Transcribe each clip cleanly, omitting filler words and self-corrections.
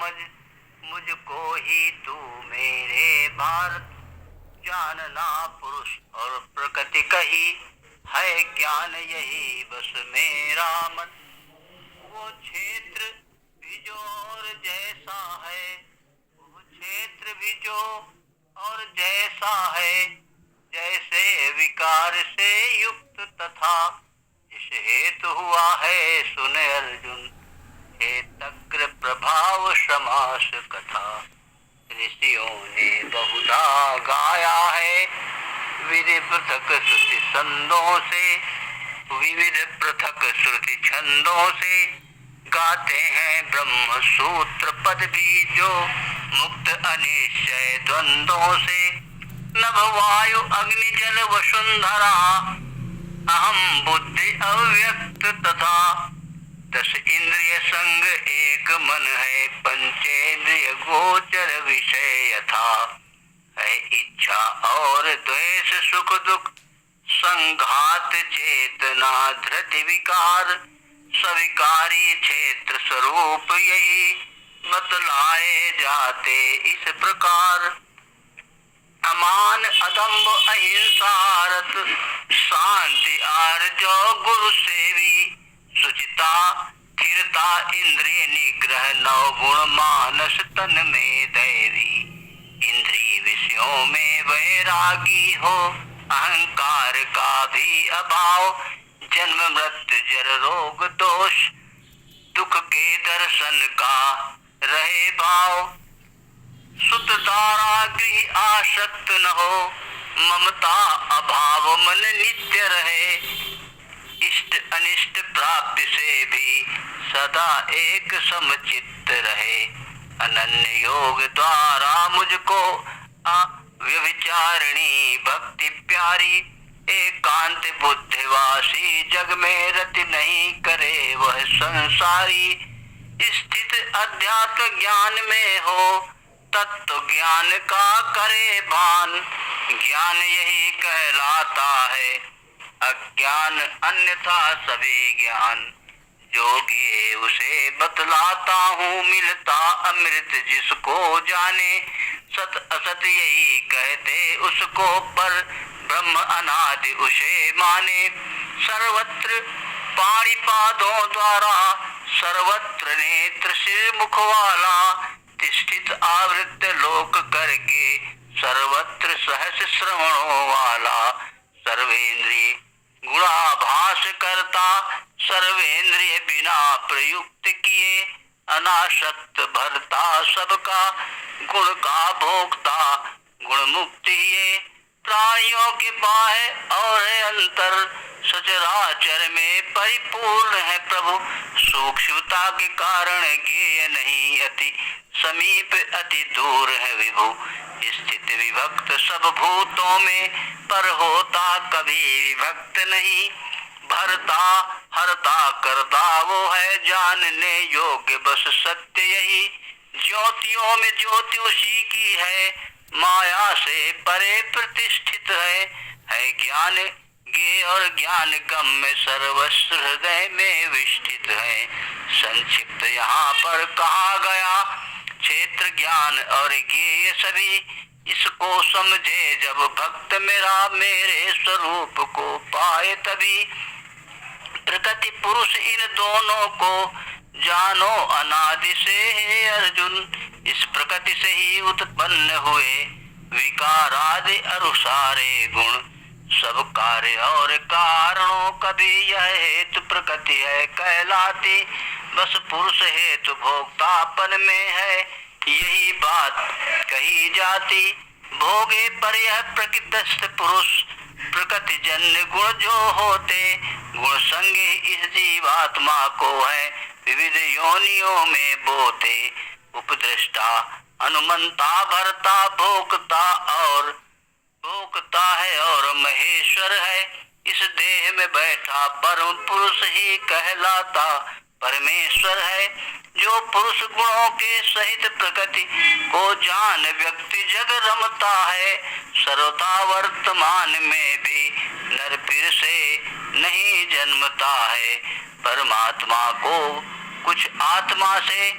समझ मुझको ही तू मेरे भारत। जानना पुरुष और प्रकृति कही है ज्ञान यही बस मेरा मन। वो क्षेत्र भी जो और जैसा है, वो क्षेत्र भी जो और जैसा है, जैसे विकार से युक्त तथा जिस हेतु हुआ है सुन अर्जुन। हेतग्र प्रभाव समास कथा ऋषियों ने बहुधा गाया है। विधि पृथक श्रुति छंदों से, विविध पृथक श्रुति छंदों से गाते हैं ब्रह्म सूत्र पद भी जो मुक्त अनिश्चय द्वंद्वों से। नभ वायु अग्नि जल वसुंधरा अहम बुद्धि अव्यक्त तथा दस इंद्रिय संग एक मन है। पंचेंद्रिय गोचर विषय यथा है इच्छा और द्वेष सुख दुख संघात चेतना धृति विकार। सविकारी क्षेत्र स्वरूप यही बतलाए जाते इस प्रकार। अमान अदम्भ अहिंसा रत शांति आर्जो गुरु सेवी। सुचिता स्थिरता इंद्रिय निग्रह नव गुण मानस तन में दैवी। इंद्रिय विषयों में वैरागी हो अहंकार का भी अभाव। जन्म मृत्यु जर रोग दोष दुख के दर्शन का रहे भाव। सुत दारा गृह आसक्त न हो ममता अभाव मन नित्य रहे। इष्ट अनिष्ट प्राप्ति से भी सदा एक समचित्त रहे। अनन्य योग द्वारा मुझको व्यभिचारिणी भक्ति प्यारी। एकांत बुद्धिवासी जग में रति नहीं करे वह संसारी। स्थित अध्यात्म ज्ञान में हो तत्व ज्ञान का करे भान। ज्ञान यही कहलाता है अज्ञान अन्यथा सभी ज्ञान। जोगी उसे बतलाता हूँ मिलता अमृत जिसको जाने। सत असत यही कहते उसको पर ब्रह्म अनादि उसे माने। सर्वत्र पाणिपादों द्वारा सर्वत्र नेत्र सिर मुख वाला। तिष्ठित आवृत लोक करके सर्वत्र सहस श्रवणों वाला। सर्वेंद्रिय गुणाभास करता सर्वेंद्रिय बिना प्रयुक्त किए। अनासक्त भरता सबका गुण का भोगता गुण मुक्ति ये। प्राणियों के बाह्य और अंतर सचराचर में परिपूर्ण है प्रभु। सूक्ष्मता के कारण ज्ञेय नहीं अति समीप अति दूर है विभु। स्थित विभक्त सब भूतों में पर होता कभी विभक्त नहीं। भरता हरता करता वो है जानने योग्य बस सत्य यही। ज्योतियों में ज्योति उसी की है माया से परे प्रतिष्ठित है ज्ञान ज्ञेय और ज्ञान गम्य सर्वस्व हृदय में विष्ठित है। संक्षिप्त यहाँ पर कहा गया क्षेत्र ज्ञान और ज्ञेय सभी। इसको समझे जब भक्त मेरा मेरे स्वरूप को पाए तभी। प्रकृति पुरुष इन दोनों को जानो अनादि से हे अर्जुन। इस प्रकृति से ही उत्पन्न हुए विकारादि अनुसारे गुण। सब कार्य और कारणों कभी यह हेतु प्रकृति है कहलाती। बस पुरुष हेतु भोक्तापन में है यही बात कही जाती। भोगे पर यह प्रकृतिस्थ पुरुष प्रकृति जन्य गुण जो होते। गुण संगे इस जीवात्मा को है विविध योनियों में बोते। उपदृष्टा अनुमंता भरता भोगता है और महेश्वर है। इस देह में बैठा परम पुरुष ही कहलाता परमेश्वर है। जो पुरुष गुणों के सहित प्रकृति को जान व्यक्ति जग रमता है। सर्वथा वर्तमान में भी नर फिर से नहीं जन्मता है। परमात्मा को कुछ आत्मा से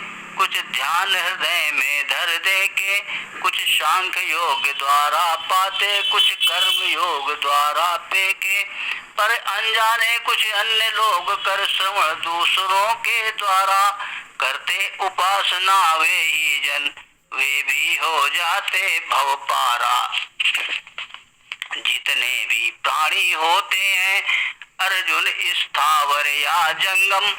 कुछ ध्यान हृदय में धर दे के, कुछ सांख्य योग द्वारा पाते, कुछ कर्म योग द्वारा पेके, पर अनजाने कुछ अन्य लोग कर श्रवण दूसरों के द्वारा, करते उपासना वे ही जन वे भी हो जाते भव पारा। जितने भी प्राणी होते हैं अर्जुन स्थावर या जंगम,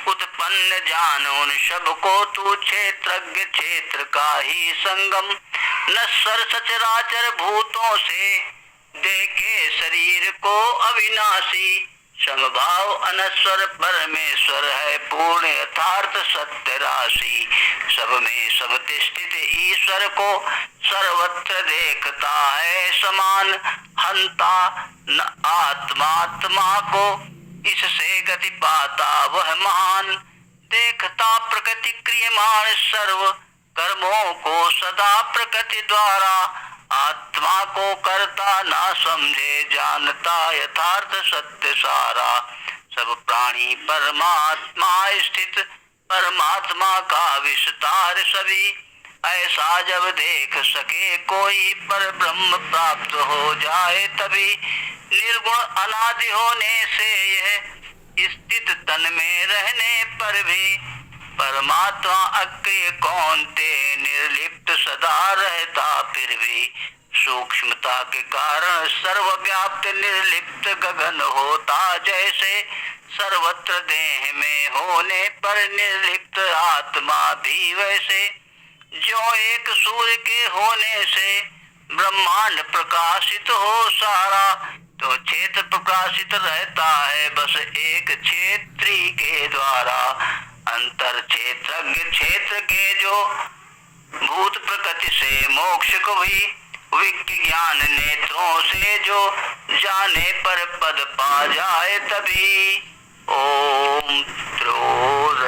उत्पन्न जान उन सब को तू क्षेत्रज्ञ क्षेत्र का ही संगम। नश्वर सचराचर भूतों से देखे शरीर को अविनाशी, समभाव अनश्वर परमेश्वर है पूर्ण यथार्थ सत्य राशि। सब में समतिष्ठित ईश्वर को सर्वत्र देखता है समान, हंता न आत्मात्मा को इससे गति पाता वह महान। देखता प्रकृति क्रियमाण सर्व कर्मों को सदा प्रकृति द्वारा, आत्मा को करता ना समझे जानता यथार्थ सत्य सारा। सब प्राणी परमात्मा स्थित परमात्मा का विस्तार सभी, ऐसा जब देख सके कोई पर ब्रह्म प्राप्त हो जाए तभी। निर्गुण अनादि होने से यह स्थित तन में रहने पर भी, परमात्मा अक्रिय कौनते निर्लिप्त सदा रहता फिर भी। सूक्ष्मता के कारण सर्वव्याप्त निर्लिप्त गगन होता जैसे, सर्वत्र देह में होने पर निर्लिप्त आत्मा भी वैसे। जो एक सूर्य के होने से ब्रह्मांड प्रकाशित हो सारा, तो क्षेत्र प्रकाशित रहता है बस एक क्षेत्री के द्वारा। अंतर क्षेत्रज्ञ क्षेत्र के जो भूत प्रकृति से मोक्ष को भी, विज्ञान नेत्रों से जो जाने पर पद पा जाए तभी। ओम त्रो